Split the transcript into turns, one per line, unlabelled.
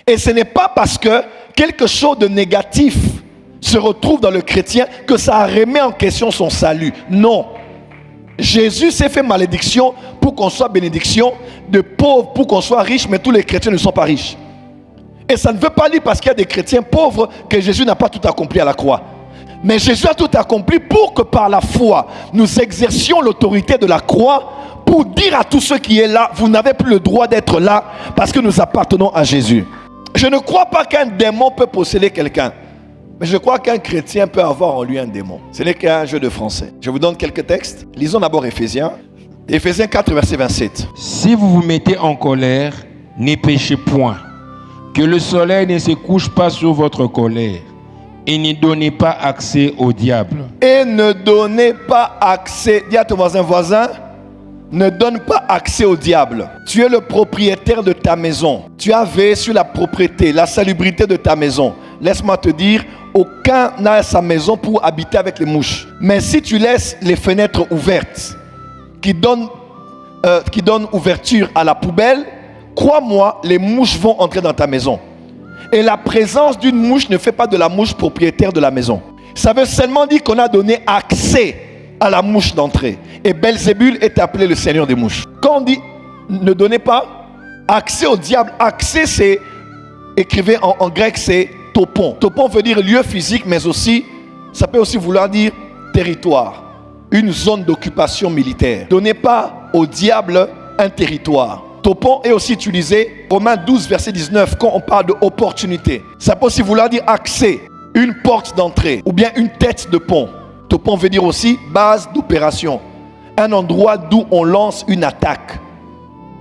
Et ce n'est pas parce que quelque chose de négatif se retrouve dans le chrétien que ça remet en question son salut. Non. Jésus s'est fait malédiction pour qu'on soit bénédiction, de pauvres pour qu'on soit riche, mais tous les chrétiens ne sont pas riches. Et ça ne veut pas dire parce qu'il y a des chrétiens pauvres que Jésus n'a pas tout accompli à la croix. Mais Jésus a tout accompli pour que par la foi, nous exercions l'autorité de la croix pour dire à tous ceux qui sont là, vous n'avez plus le droit d'être là parce que nous appartenons à Jésus. Je ne crois pas qu'un démon peut posséder quelqu'un. Mais je crois qu'un chrétien peut avoir en lui un démon. Ce n'est qu'un jeu de français. Je vous donne quelques textes. Lisons d'abord Éphésiens. Éphésiens 4, verset 27.
Si vous vous mettez en colère, ne péchez point. Que le soleil ne se couche pas sur votre colère. Et ne donnez pas accès au diable.
Et ne donnez pas accès. Dis à ton voisin, ne donne pas accès au diable. Tu es le propriétaire de ta maison. Tu as veillé sur la propriété, la salubrité de ta maison. Laisse-moi te dire, aucun n'a sa maison pour habiter avec les mouches. Mais si tu laisses les fenêtres ouvertes, qui donnent ouverture à la poubelle, crois-moi, les mouches vont entrer dans ta maison. Et la présence d'une mouche ne fait pas de la mouche propriétaire de la maison. Ça veut seulement dire qu'on a donné accès à la mouche d'entrée. Et Belzébul est appelé le seigneur des mouches. Quand on dit ne donnez pas accès au diable, accès c'est, écrivez en grec, c'est topon. Topon veut dire lieu physique, mais aussi, ça peut aussi vouloir dire territoire. Une zone d'occupation militaire. Donnez pas au diable un territoire. Topon est aussi utilisé, Romains 12, verset 19, quand on parle d'opportunité. Ça peut aussi vouloir dire accès, une porte d'entrée, ou bien une tête de pont. Topon veut dire aussi base d'opération. Un endroit d'où on lance une attaque.